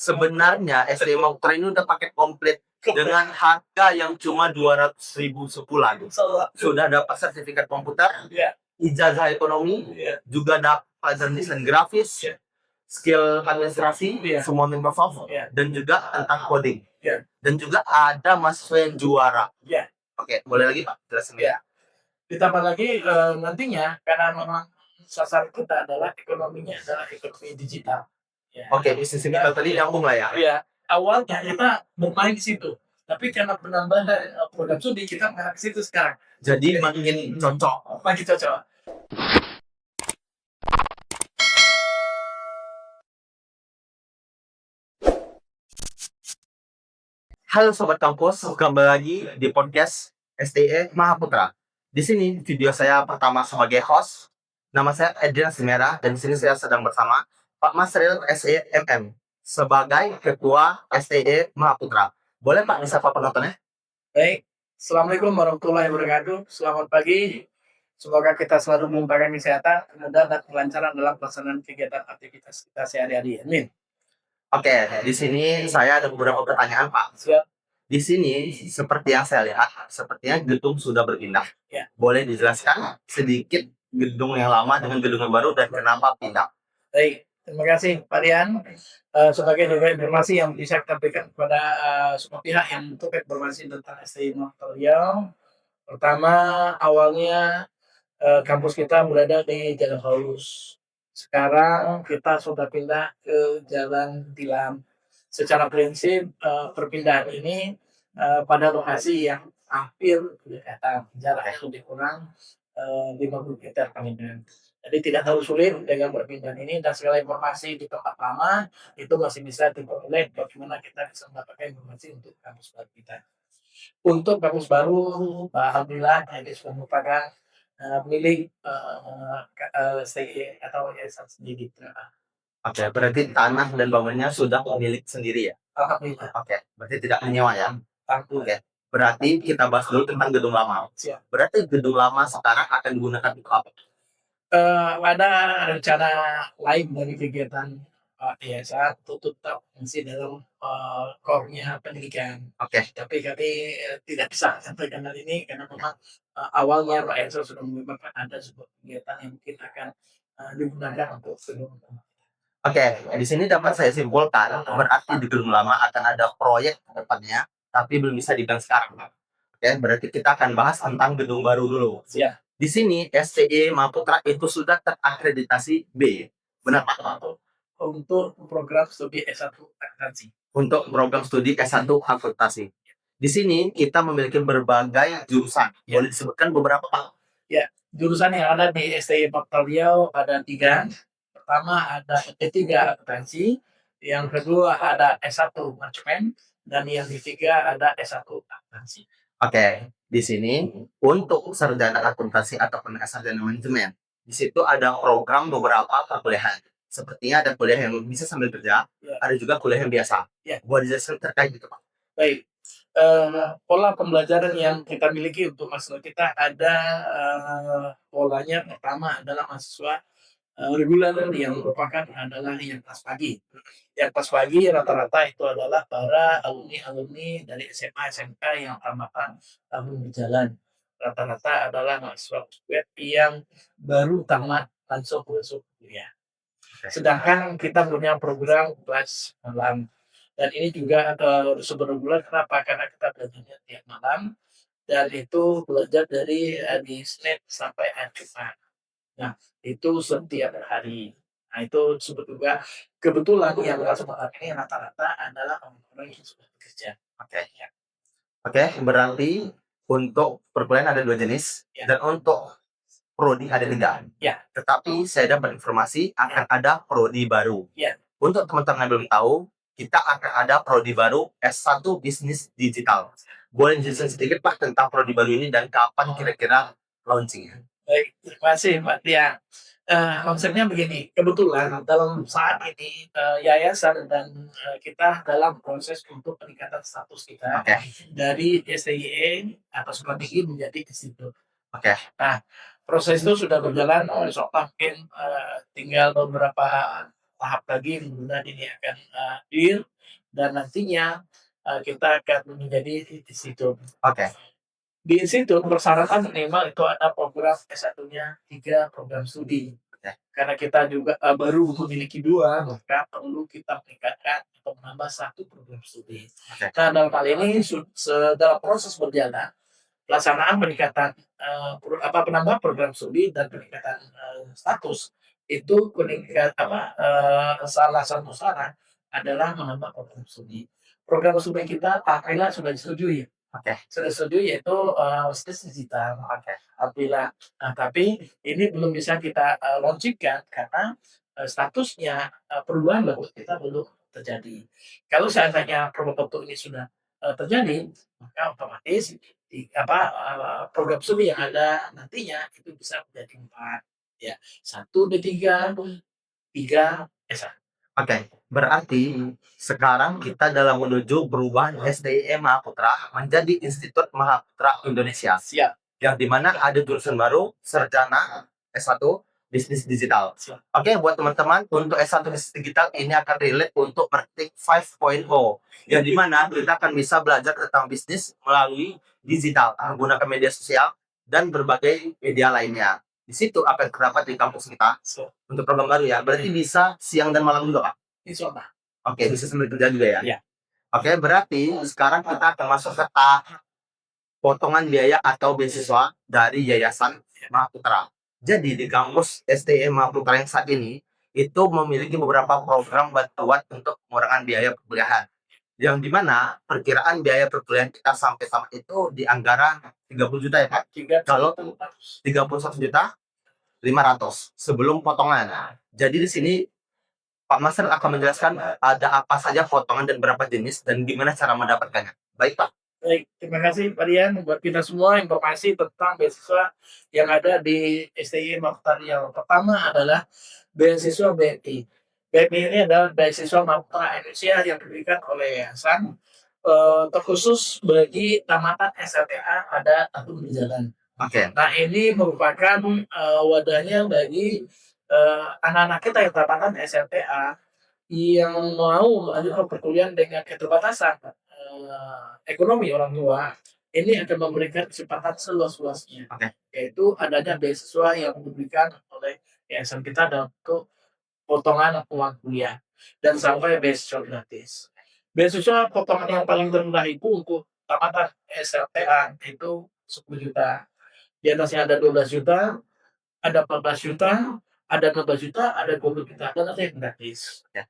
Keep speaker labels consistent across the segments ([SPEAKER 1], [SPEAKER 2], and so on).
[SPEAKER 1] Sebenarnya SDM Maputra ini udah paket komplit dengan harga yang cuma 200.000 sebulan. Sudah dapat sertifikat komputer, ijazah ekonomi, juga dapat desain grafis, skill administrasi, semua Microsoft, dan juga tentang coding. Dan juga ada mahasiswa yang juara. Oke, boleh lagi Pak jelasin?
[SPEAKER 2] Ditambah lagi nantinya karena memang sasaran kita adalah ekonominya adalah ekonomi digital.
[SPEAKER 1] Oke, bisnis digital tadi nyambung lah ya.
[SPEAKER 2] Iya, awalnya kita bermain di situ, tapi karena penambahan program studi kita mengarah ke situ sekarang.
[SPEAKER 1] Jadi makin cocok.
[SPEAKER 2] Makin cocok.
[SPEAKER 1] Halo Sobat Kampus, kembali lagi di podcast STE Mahaputra. Di sini video saya pertama sebagai host. Nama saya Edrian Simera dan di sini saya sedang bersama Pak Masril SEMM sebagai Ketua STE Mahaputra. Boleh Pak disapa penontonnya?
[SPEAKER 2] Baik, Assalamualaikum warahmatullahi wabarakatuh. Selamat pagi. Semoga kita selalu mengumpulkan kesehatan, kemudahan dan kelancaran dalam pelaksanaan kegiatan aktivitas kita sehari-hari. Amin.
[SPEAKER 1] Oke, di sini saya ada beberapa pertanyaan Pak.
[SPEAKER 2] Siap.
[SPEAKER 1] Di sini seperti yang saya lihat, sepertinya gedung sudah berpindah. Boleh dijelaskan sedikit gedung yang lama dengan gedung yang baru dan kenapa pindah?
[SPEAKER 2] Baik, terima kasih Pak Rian. Sebagai juga informasi yang bisa kita berikan kepada semua pihak yang untuk informasi tentang STI Maputra Riau. Pertama, awalnya kampus kita berada di Jalan Paulus. Sekarang kita sudah pindah ke Jalan Tilam. Secara prinsip perpindahan ini pada lokasi yang hampir berdekatan, jaraknya lebih kurang 50 meter palingan. Jadi tidak terlalu sulit dengan perpindahan ini dan segala informasi di tempat lama itu masih bisa diperoleh bagaimana kita bisa mendapatkan informasi untuk kampus baru kita. Untuk kampus baru, alhamdulillah ini sudah merupakan milik STI atau yayasan sendiri.
[SPEAKER 1] Oke, berarti tanah dan bangunannya sudah milik sendiri ya?
[SPEAKER 2] Alhamdulillah.
[SPEAKER 1] Oke, berarti tidak menyewa ya?
[SPEAKER 2] Alhamdulillah.
[SPEAKER 1] Oke, berarti kita bahas dulu tentang gedung lama.
[SPEAKER 2] Siap.
[SPEAKER 1] Berarti gedung lama sekarang akan digunakan untuk apa?
[SPEAKER 2] Ada rencana lain dari kegiatan yayasan untuk tetap masih dalam core-nya pendidikan. Tapi kami tidak bisa sampaikan hal ini karena memang awalnya Pak Enso sudah mengungkapkan ada sebuah kegiatan yang mungkin akan digunakan untuk gedung.
[SPEAKER 1] Oke, di sini dapat saya simpulkan berarti di gedung lama akan ada proyek ke depannya, tapi belum bisa dibilang sekarang. Oke, berarti kita akan bahas tentang gedung baru dulu.
[SPEAKER 2] Siap.
[SPEAKER 1] Di sini STI Maputra itu sudah terakreditasi B, benar Pak?
[SPEAKER 2] Untuk program studi S1 akuntansi.
[SPEAKER 1] Untuk program studi S1 akuntansi. Di sini kita memiliki berbagai jurusan. Boleh disebutkan beberapa Pak?
[SPEAKER 2] Ya, jurusan yang ada di STI Maputra Riau ada 3. Pertama ada S3 akuntansi, yang kedua ada S1 manajemen, dan yang ketiga ada S1 akuntansi.
[SPEAKER 1] Oke, di sini untuk sarjana akuntansi ataupun sarjana manajemen, di situ ada program beberapa perkuliahan. Sepertinya ada kuliah yang bisa sambil kerja, ada juga kuliah yang biasa. Boleh dijelaskan terkait itu Pak?
[SPEAKER 2] Baik, pola pembelajaran yang kita miliki untuk mahasiswa kita ada polanya pertama adalah mahasiswa reguler yang merupakan adalah yang kelas pagi. Yang kelas pagi rata-rata itu adalah para alumni-alumni dari SMA, SMK yang tamatan tahun berjalan. Rata-rata adalah mahasiswa yang baru tamat langsung masuk kuliah. Sedangkan kita punya program kelas malam. Dan ini juga sebenarnya bulan kenapa? Karena kita belajarnya tiap malam dan itu belajar dari hari Senin sampai hari Jumat. Nah, itu setiap hari. Nah, itu sebetulnya kebetulan yang masuk ini rata-rata adalah orang-orang yang sudah bekerja.
[SPEAKER 1] Oke, berarti untuk perkuliahan ada 2 jenis dan untuk prodi ada 3. Tetapi saya dapat informasi akan ada prodi baru. Untuk teman-teman yang belum tahu, kita akan ada prodi baru S1 Bisnis Digital. Boleh dijelaskan sedikit Pak tentang prodi baru ini dan kapan kira-kira launchingnya?
[SPEAKER 2] Baik, terima kasih Pak Tia. Konsepnya begini, kebetulan dalam saat ini yayasan dan kita dalam proses untuk peningkatan status kita dari STIE atau sekolah tinggi menjadi institut. Nah, proses itu sudah berjalan, insya Allah mungkin tinggal beberapa tahap lagi, mudah-mudahan ini akan hadir dan nantinya kita akan menjadi institut.
[SPEAKER 1] Oke.
[SPEAKER 2] Di institut persyaratan minimal itu ada program S1-nya 3 program studi.
[SPEAKER 1] Oke.
[SPEAKER 2] Karena kita juga baru memiliki 2, maka perlu kita meningkatkan atau menambah 1 program studi.
[SPEAKER 1] Oke.
[SPEAKER 2] Nah, dalam hal ini dalam proses berjalan pelaksanaan peningkatan penambah program studi dan peningkatan status itu salah satu syarat adalah menambah program studi. Program studi kita alhamdulillah sudah disetujui.
[SPEAKER 1] Oke.
[SPEAKER 2] Sudah setuju yaitu bisnis digital.
[SPEAKER 1] Oke.
[SPEAKER 2] Alhamdulillah. Nah, tapi ini belum bisa kita launchingkan karena statusnya perubahan bagus kita belum terjadi. Kalau seandainya produk ini sudah terjadi, maka otomatis program studi yang ada nantinya itu bisa menjadi 4, ya. 1 D3, 3 S1.
[SPEAKER 1] Oke, berarti sekarang kita dalam menuju perubahan SDIE Mahaputra menjadi Institut Mahaputra Indonesia.
[SPEAKER 2] Siap.
[SPEAKER 1] Yang dimana ada jurusan baru, Sarjana S1 Bisnis Digital.
[SPEAKER 2] Siap.
[SPEAKER 1] Oke, buat teman-teman, untuk S1 Bisnis Digital ini akan relate untuk praktik 5.0. Yang dimana kita akan bisa belajar tentang bisnis melalui digital, menggunakan media sosial, dan berbagai media lainnya. Di situ akan terdapat di kampus kita untuk program baru ya. Berarti bisa siang dan malam juga, Pak?
[SPEAKER 2] Insya Allah.
[SPEAKER 1] Oke, bisa sambil kerja juga ya?
[SPEAKER 2] Iya.
[SPEAKER 1] Oke, berarti sekarang kita akan masuk ke tahap potongan biaya atau beasiswa dari Yayasan Mahaputra. Jadi di kampus STM Mahaputra yang saat ini itu memiliki beberapa program bantuan untuk mengurangi biaya perkuliahan. Yang dimana perkiraan biaya perkuliahan kita sampai saat itu di anggaran 30 juta ya Pak? Kalau 31 juta 500 sebelum potongan. Jadi di sini Pak Master akan menjelaskan ada apa saja potongan dan berapa jenis dan gimana cara mendapatkannya. Baik Pak.
[SPEAKER 2] Baik, terima kasih Pak Dian buat kita semua informasi tentang beasiswa yang ada di STI Mahaputra. Yang pertama adalah beasiswa BMI. BMI ini adalah beasiswa Mahaputra Indonesia yang diberikan oleh Yayasan terkhusus bagi tamatan SLTA pada tahun berjalan.
[SPEAKER 1] Oke.
[SPEAKER 2] Nah, ini merupakan wadahnya bagi anak-anak kita yang tamatan SLTA yang mau melanjutkan perkuliahan dengan keterbatasan ekonomi orang tua, ini akan memberikan kesempatan seluas-luasnya.
[SPEAKER 1] Oke.
[SPEAKER 2] Yaitu adanya beasiswa yang diberikan oleh yayasan kita dalam bentuk potongan uang kuliah dan sampai beasiswa gratis. Beasiswa potongan yang paling rendah itu untuk tamatan SLTA itu 10 juta. Di atasnya ada 12 juta, ada 14 juta, ada 15 juta, ada 20 juta, dan ada yang gratis.
[SPEAKER 1] Ya.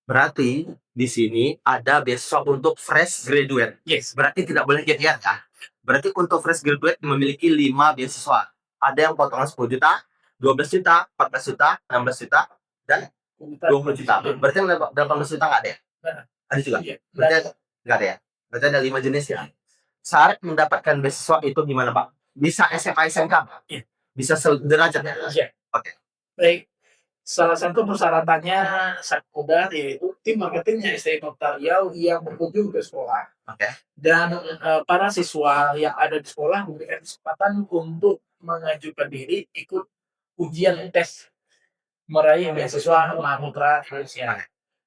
[SPEAKER 1] Berarti di sini ada beasiswa untuk fresh graduate.
[SPEAKER 2] Yes.
[SPEAKER 1] Berarti tidak boleh kiat-kiat ya. Berarti untuk fresh graduate memiliki 5 beasiswa. Ada yang potongan 10 juta, 12 juta, 14 juta, 16 juta, dan 20 juta. Berarti yang 18 juta nggak ada ya? Ada juga?
[SPEAKER 2] Iya.
[SPEAKER 1] Berarti nggak ada ya? Berarti ada 5 jenis ya? Syarat mendapatkan beasiswa itu gimana Pak? Bisa SMA SMK?
[SPEAKER 2] Iya.
[SPEAKER 1] Bisa sederajat ya?
[SPEAKER 2] Iya.
[SPEAKER 1] Oke.
[SPEAKER 2] Baik. Salah satu persyaratannya sangat mudah, yaitu tim marketingnya STI Mahaputra Riau yang berkunjung ke sekolah.
[SPEAKER 1] Oke.
[SPEAKER 2] Dan para siswa yang ada di sekolah memberikan kesempatan untuk mengajukan diri ikut ujian tes meraih beasiswa Mahaputra Indonesia.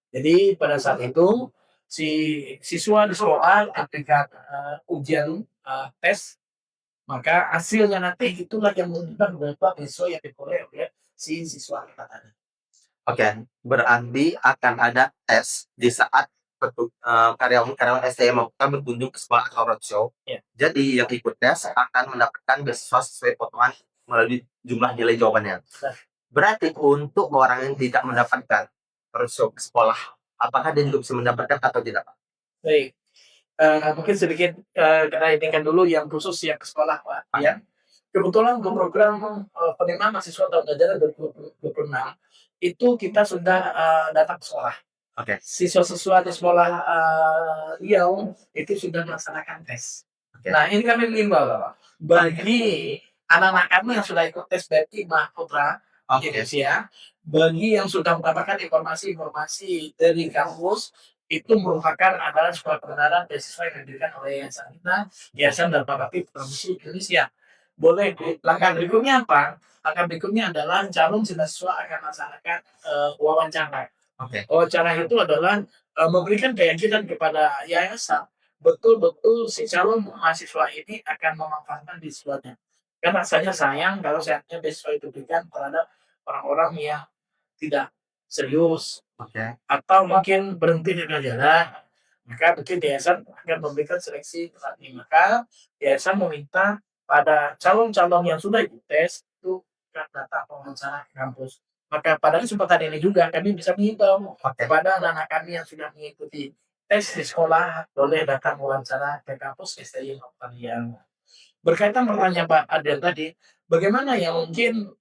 [SPEAKER 2] Jadi pada saat itu si siswa di sekolah ketika ujian tes, maka hasilnya nanti itulah yang menentukan berapa beasiswa yang diperoleh oleh si siswa kita tadi.
[SPEAKER 1] Oke, berarti akan ada tes di saat karyawan STM Mahaputra berkunjung ke sekolah atau roadshow.
[SPEAKER 2] Ya.
[SPEAKER 1] Jadi yang ikut tes akan mendapatkan beasiswa sesuai potongan melalui jumlah nilai jawabannya.
[SPEAKER 2] Nah.
[SPEAKER 1] Berarti untuk orang yang tidak mendapatkan roadshow ke sekolah, apakah dia juga bisa mendapatkan atau tidak Pak?
[SPEAKER 2] Baik. Mungkin sedikit kita ingatkan dulu yang khusus yang ke sekolah Pak. Ya. Kebetulan untuk program penerimaan mahasiswa tahun ajaran 2026 itu kita sudah datang ke sekolah.
[SPEAKER 1] Oke.
[SPEAKER 2] Siswa-siswa di sekolah Riau itu sudah melaksanakan tes.
[SPEAKER 1] Oke.
[SPEAKER 2] Nah, ini kami mengimbau Pak, bagi anak-anak kami yang sudah ikut tes BMI Mahaputra Indonesia, bagi yang sudah mendapatkan informasi-informasi dari kampus, itu merupakan adalah sebuah kebenaran beasiswa yang diberikan oleh yayasan kita, Yayasan dan Bakti Putra Muslim Indonesia. Boleh. Langkah berikutnya apa? Langkah berikutnya adalah calon siswa akan melaksanakan wawancara.
[SPEAKER 1] Oke.
[SPEAKER 2] Wawancara itu adalah memberikan keyakinan kepada yayasan betul-betul si calon mahasiswa ini akan memanfaatkan beasiswanya. Kan rasanya sayang kalau seandainya beasiswa itu diberikan terhadap orang-orang yang tidak serius
[SPEAKER 1] Oke.
[SPEAKER 2] atau mungkin berhenti di tengah jalan, maka mungkin yayasan akan memberikan seleksi pelatih. Maka yayasan meminta pada calon-calon yang sudah ikut tes itu akan datang wawancara ke kampus. Maka pada kesempatan ini juga kami bisa mengimbau
[SPEAKER 1] Oke.
[SPEAKER 2] kepada anak-anak kami yang sudah mengikuti tes di sekolah boleh datang wawancara ke kampus STI Paliang. Berkaitan pertanyaan Pak Adrian tadi, bagaimana ya mungkin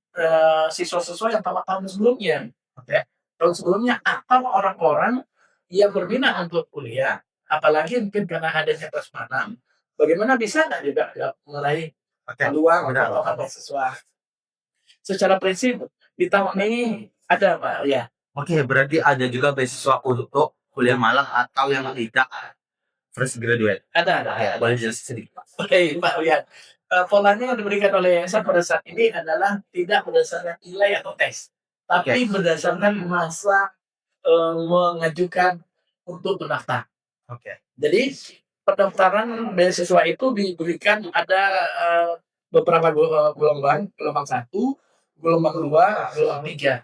[SPEAKER 2] siswa-siswa yang tahun sebelumnya, ya, tahun sebelumnya atau orang-orang yang berminat untuk kuliah, apalagi mungkin karena adanya tes malam, bagaimana bisa nggak juga mengenai
[SPEAKER 1] Oke.
[SPEAKER 2] peluang
[SPEAKER 1] Benar.
[SPEAKER 2] untuk dapat beasiswa? Secara prinsip di tahun ini ada Pak, ya.
[SPEAKER 1] Oke, berarti ada juga beasiswa untuk kuliah malam atau yang tidak fresh graduate.
[SPEAKER 2] Ada.
[SPEAKER 1] Oke, boleh jelaskan sedikit, Pak?
[SPEAKER 2] Oke, Pak, lihat. Polanya yang diberikan oleh yayasan pada saat ini adalah tidak berdasarkan nilai atau tes, tapi berdasarkan masa mengajukan untuk mendaftar.
[SPEAKER 1] Oke.
[SPEAKER 2] Jadi pendaftaran beasiswa itu diberikan ada beberapa gelombang, gelombang 1, gelombang 2, gelombang 3.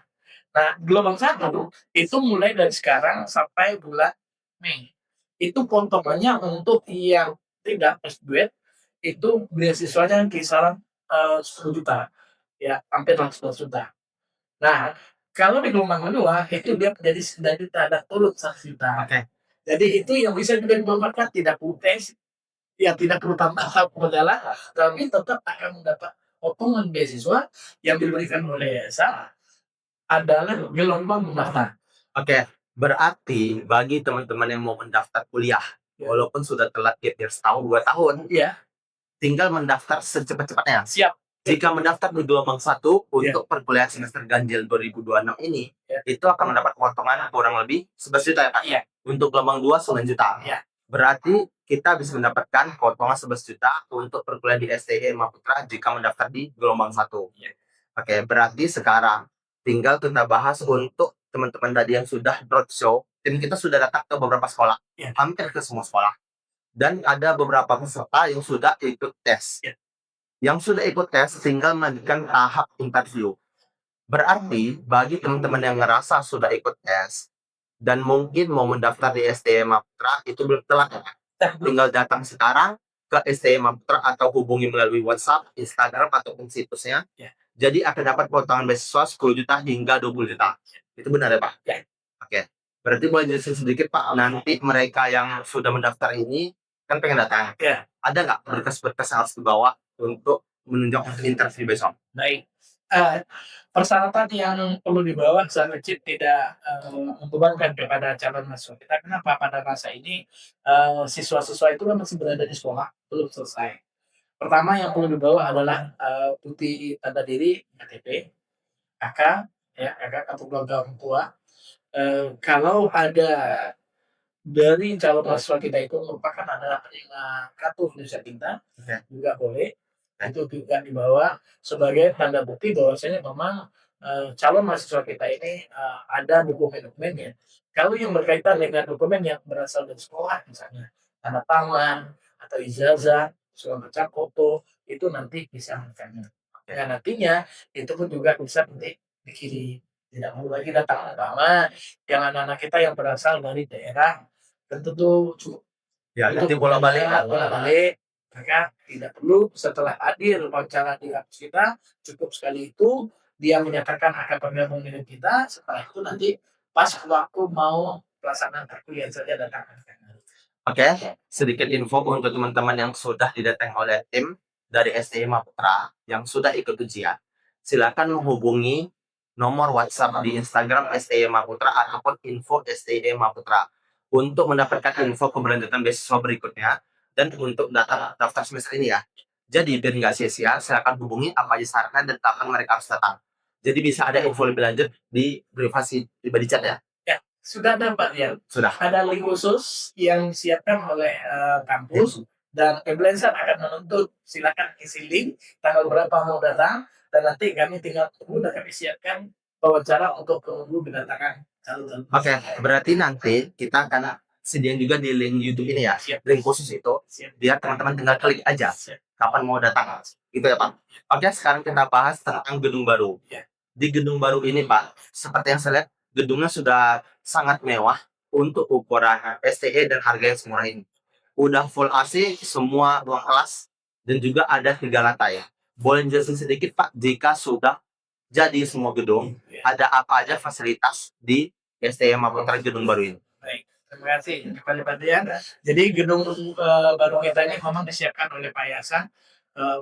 [SPEAKER 2] Nah, gelombang 1 itu mulai dari sekarang sampai bulan Mei. Itu potongannya untuk yang tidak S-Duet itu beasiswanya kisaran 10 juta, ya hampir 11 juta. Nah, kalau di gelombang kedua itu dia menjadi dari tanda turun 1 juta.
[SPEAKER 1] Oke.
[SPEAKER 2] Jadi itu yang bisa juga dimanfaatkan, tidak perlu tes, ya tidak perlu tahap perjalanan, tapi tetap akan mendapat potongan beasiswa yang diberikan oleh yayasan adalah gelombang mendaftar.
[SPEAKER 1] Oke, berarti bagi teman-teman yang mau mendaftar kuliah, walaupun sudah telat gap year setahun 2 tahun,
[SPEAKER 2] Ya,
[SPEAKER 1] tinggal mendaftar secepat-cepatnya.
[SPEAKER 2] siap.
[SPEAKER 1] Jika mendaftar di gelombang 1 untuk perkuliahan semester ganjil 2026 ini,
[SPEAKER 2] Ya.
[SPEAKER 1] itu akan mendapat potongan kurang lebih 11 juta ya Pak?
[SPEAKER 2] Iya.
[SPEAKER 1] Untuk gelombang 2 9 juta.
[SPEAKER 2] Ya.
[SPEAKER 1] Berarti kita bisa mendapatkan potongan 11 juta untuk perkuliahan di STI Maputra jika mendaftar di gelombang 1.
[SPEAKER 2] Ya.
[SPEAKER 1] Oke, berarti sekarang tinggal kita bahas untuk teman-teman tadi yang sudah roadshow. Tim kita sudah datang ke beberapa sekolah,
[SPEAKER 2] Ya.
[SPEAKER 1] hampir ke semua sekolah. Dan ada beberapa peserta yang sudah ikut tes.
[SPEAKER 2] Ya.
[SPEAKER 1] Yang sudah ikut tes tinggal melanjutkan tahap interview. Berarti bagi teman-teman yang ngerasa sudah ikut tes dan mungkin mau mendaftar di STM Maputra itu belum telat ya. Tinggal datang sekarang ke STM Maputra atau hubungi melalui WhatsApp, Instagram ataupun situsnya.
[SPEAKER 2] Ya.
[SPEAKER 1] Jadi akan dapat potongan beasiswa 10 juta hingga 20 juta. Itu benar ya Pak?
[SPEAKER 2] Ya.
[SPEAKER 1] Oke. Berarti boleh jelasin sedikit Pak, nanti mereka yang sudah mendaftar ini kan pengen datang.
[SPEAKER 2] Ya.
[SPEAKER 1] Ada nggak berkas-berkas yang harus dibawa untuk menunjang interview besok?
[SPEAKER 2] Baik. Persyaratan yang perlu dibawa secara wajib tidak membebankan kepada calon mahasiswa kita. Kenapa? Pada masa ini siswa-siswa itu kan masih berada di sekolah, belum selesai. Pertama yang perlu dibawa adalah bukti tanda diri KTP, KK, ya KK kartu keluarga orang tua. Kalau ada dari calon mahasiswa kita itu merupakan adalah penerima kartu Indonesia Pintar, juga boleh. Itu juga dibawa sebagai tanda bukti bahwasanya memang calon mahasiswa kita ini ada dokumen-dokumennya. Kalau yang berkaitan dengan dokumen yang berasal dari sekolah, misalnya tanda tangan atau ijazah, segala macam foto, itu nanti bisa menekannya. Dan nantinya itu pun juga bisa nanti dikirim. Tidak perlu lagi datang pertama yang anak-anak kita yang berasal dari daerah tentu cukup.
[SPEAKER 1] Ya,
[SPEAKER 2] Untuk
[SPEAKER 1] nanti bolak-balik.
[SPEAKER 2] bolak-balik, maka tidak perlu setelah hadir wawancara di kampus kita, cukup sekali itu dia menyatakan akan bergabung dengan kita, setelah itu nanti pas waktu mau pelaksanaan perkuliahan saja datang.
[SPEAKER 1] Oke, sedikit info untuk teman-teman yang sudah didatangi oleh tim dari STI Maputra yang sudah ikut ujian. Silakan menghubungi nomor WhatsApp di Instagram STI Maputra ataupun info STI Maputra untuk mendapatkan info keberlanjutan beasiswa berikutnya dan untuk daftar semester ini ya. Jadi biar nggak sia-sia, silakan hubungi apa aja syaratnya dan kapan mereka harus datang. Jadi bisa ada info lebih lanjut di privasi pribadi chat ya.
[SPEAKER 2] Ya, sudah ada Pak ya.
[SPEAKER 1] Sudah.
[SPEAKER 2] Ada link khusus yang disiapkan oleh kampus dan freelancer akan menuntut silakan isi link tanggal berapa mau datang dan nanti kami tinggal tunggu dan kami siapkan wawancara untuk menunggu kedatangan
[SPEAKER 1] Oke, berarti nanti kita akan sediain juga di link YouTube ini ya,
[SPEAKER 2] Siap.
[SPEAKER 1] link khusus itu, biar teman-teman tinggal klik aja kapan mau datang, gitu ya Pak. Oke, sekarang kita bahas tentang gedung baru.
[SPEAKER 2] Ya.
[SPEAKER 1] Di gedung baru ini Pak, seperti yang saya lihat, gedungnya sudah sangat mewah untuk ukuran STE dan harga yang semurah ini. Udah full AC, semua ruang kelas, dan juga ada 3 lantai. Boleh jelasin sedikit Pak, jika sudah jadi semua gedung, ada apa aja fasilitas di STM Mapolres gedung baru ini?
[SPEAKER 2] Baik, terima kasih kepada Pak Dian. Jadi gedung baru kita ini memang disiapkan oleh Pak Yayasan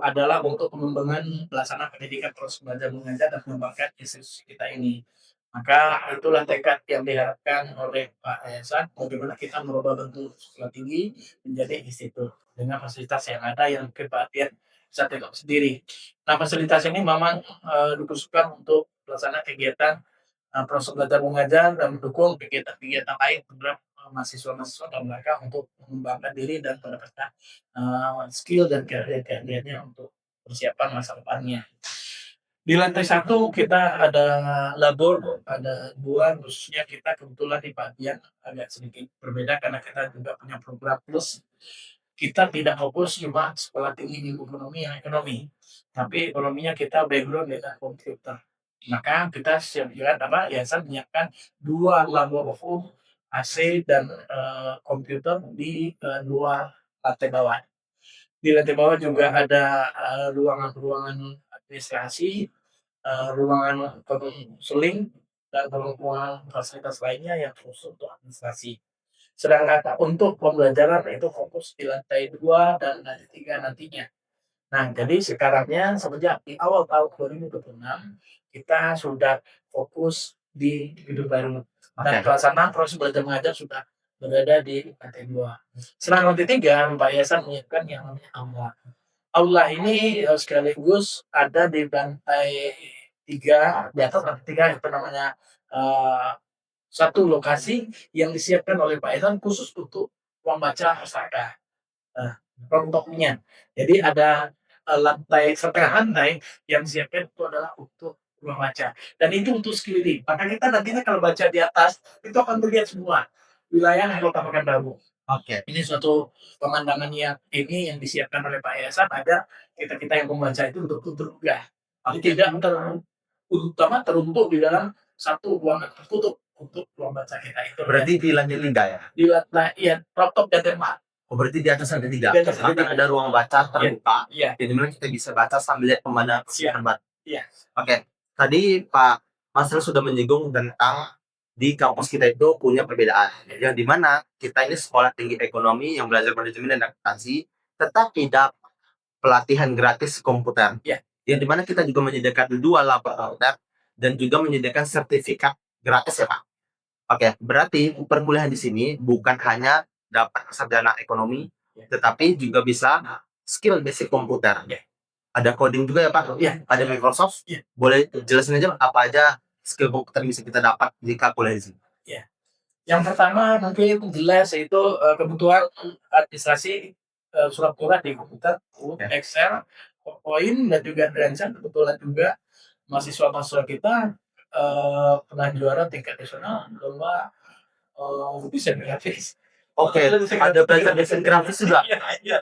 [SPEAKER 2] adalah untuk pengembangan pelaksanaan pendidikan terus belajar mengajar dan mengembangkan institusi kita ini. Maka itulah tekad yang diharapkan oleh Pak Yayasan, bagaimana kita merubah bentuk sekolah tinggi menjadi institut dengan fasilitas yang ada yang Pak Dian bisa tengok sendiri. Nah, fasilitas ini memang dikhususkan untuk pelaksanaan kegiatan proses belajar mengajar dan mendukung kegiatan-kegiatan lain program mahasiswa-mahasiswa dalam rangka untuk mengembangkan diri dan mendapatkan skill dan keahliannya untuk persiapan masa depannya. Di lantai 1 kita ada labor, ada 2 khususnya kita kebetulan di bagian agak sedikit berbeda karena kita juga punya program plus. Kita tidak fokus cuma sekolah tinggi di ekonomi, tapi ekonominya kita background dengan komputer. Maka kita siapkan yayasan menyiapkan 2 laboratorium AC dan komputer di 2 lantai bawah. Di lantai bawah juga ada ruangan-ruangan administrasi, ruangan konseling, dan ruangan fasilitas lainnya yang khusus untuk administrasi. Sedangkan untuk pembelajaran itu fokus di lantai 2 dan lantai 3 nantinya. Nah, jadi sekarangnya semenjak di awal tahun 2026 kita sudah fokus di gedung baru dan pelaksanaan proses belajar mengajar sudah berada di lantai 2. Sedangkan lantai 3 Pak Yayasan menyiapkan yang namanya aula. Aula ini sekaligus ada di lantai 3, di atas lantai 3 itu namanya satu lokasi yang disiapkan oleh Pak Yayasan khusus untuk ruang baca pustaka. Kelompoknya. Jadi ada setengah lantai yang disiapkan itu adalah untuk ruang baca. Dan itu untuk sekeliling. Maka kita nantinya kalau baca di atas itu akan terlihat semua wilayah Kota Pekanbaru.
[SPEAKER 1] Oke.
[SPEAKER 2] Ini suatu pemandangan yang disiapkan oleh Pak Yayasan agar kita yang membaca itu betul-betul tergugah. Tidak teruntuk di dalam satu ruangan tertutup untuk ruang baca kita itu.
[SPEAKER 1] Berarti di lantai 3 ya?
[SPEAKER 2] Di lantai top dan tempat.
[SPEAKER 1] Oh, berarti di atas lantai 3.
[SPEAKER 2] Di atas lantai
[SPEAKER 1] Akan ada ruang baca terbuka.
[SPEAKER 2] Iya.
[SPEAKER 1] Di mana kita bisa baca sambil lihat pemandangan terbat.
[SPEAKER 2] Iya.
[SPEAKER 1] Oke. Tadi Pak Masrul sudah menyinggung tentang di kampus kita itu punya perbedaan. Yang dimana kita ini sekolah tinggi ekonomi yang belajar manajemen dan akuntansi, tetapi dapat pelatihan gratis komputer.
[SPEAKER 2] Iya.
[SPEAKER 1] Yang dimana kita juga menyediakan 2 laboratorium dan juga menyediakan sertifikat gratis ya Pak. Oke, berarti perkuliahan di sini bukan hanya dapat sarjana ekonomi, tetapi juga bisa skill basic komputer. Ada coding juga ya Pak?
[SPEAKER 2] Iya.
[SPEAKER 1] Ada Microsoft?
[SPEAKER 2] Iya.
[SPEAKER 1] Boleh jelasin aja apa aja skill komputer yang bisa kita dapat jika kuliah di sini?
[SPEAKER 2] Iya. Yang pertama mungkin jelas yaitu kebutuhan administrasi surat surat di komputer, Excel, PowerPoint, dan juga Drive. Kebetulan juga mahasiswa-mahasiswa kita pernah juara tingkat nasional lomba desain grafis.
[SPEAKER 1] Oke, ada belajar desain grafis juga.
[SPEAKER 2] Iya.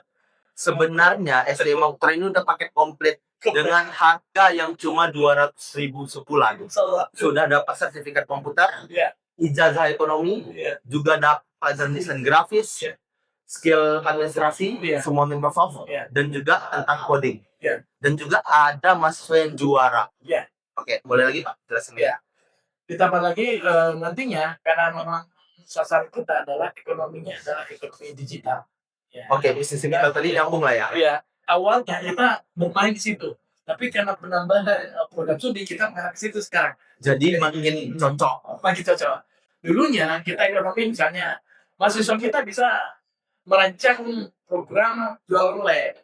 [SPEAKER 1] Sebenarnya SDM Mapolres ini udah paket komplit dengan harga yang cuma 200.000 sebulan. Sudah dapat sertifikat komputer, ijazah ekonomi, juga dapat pelajaran desain grafis, skill administrasi, semua Microsoft, dan juga tentang coding. Dan juga ada mahasiswa yang juara. Oke, boleh lagi Pak jelasin?
[SPEAKER 2] Ditambah lagi nantinya karena memang sasaran kita adalah ekonominya adalah ekonomi digital.
[SPEAKER 1] Oke, bisnis digital tadi nyambung lah ya.
[SPEAKER 2] Iya, awalnya kita bermain di situ, tapi karena penambahan program studi kita mengarah ke situ sekarang.
[SPEAKER 1] Jadi makin cocok.
[SPEAKER 2] Makin cocok. Dulunya kita ekonomi misalnya mahasiswa kita bisa merancang program jual online.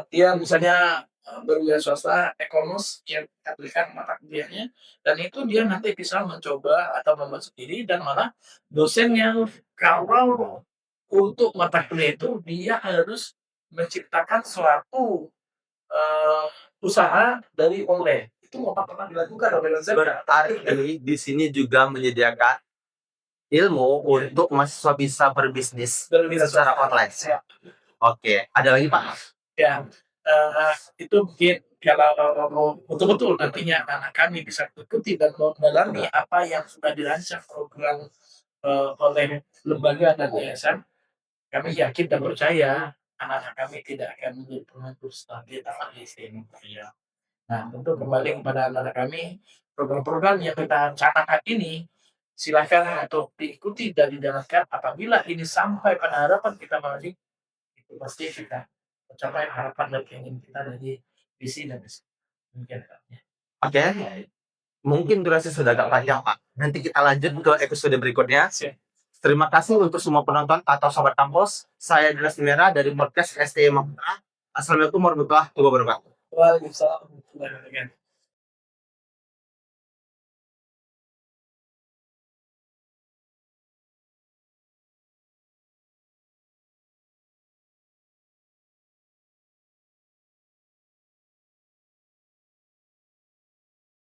[SPEAKER 2] Dia misalnya berwira swasta, ekonomis yang aplikasikan mata kuliahnya, dan itu dia nanti bisa mencoba atau membuat sendiri, dan malah dosen yang kalau untuk mata kuliah itu dia harus menciptakan suatu usaha dari online. itu mau pernah dilakukan oleh dosen.
[SPEAKER 1] Berarti di sini juga menyediakan ilmu untuk mahasiswa bisa berbisnis secara online.
[SPEAKER 2] Ya.
[SPEAKER 1] Oke, ada lagi Pak?
[SPEAKER 2] Ya, itu mungkin kalau betul-betul nantinya anak kami bisa mengikuti dan mendalami apa yang sudah dirancang program oleh lembaga dan yayasan, kami yakin dan percaya anak-anak kami tidak akan menjadi penganggur di taman STM. Ya. Nah, tentu kembali kepada anak-anak kami, program-program yang kita canangkan ini silakan untuk diikuti dan dijalankan. Apabila ini sampai pada harapan kita masing, itu pasti kita mencapai harapan dan keinginan kita dari visi dan misi. Demikian.
[SPEAKER 1] Oke, mungkin durasi sudah agak panjang Pak. Nanti kita lanjut ke episode berikutnya. Terima kasih untuk semua penonton atau sobat kampus. Saya Dinas Mera dari podcast STM Maputra. Assalamualaikum warahmatullahi wabarakatuh.
[SPEAKER 2] Waalaikumsalam warahmatullahi wabarakatuh.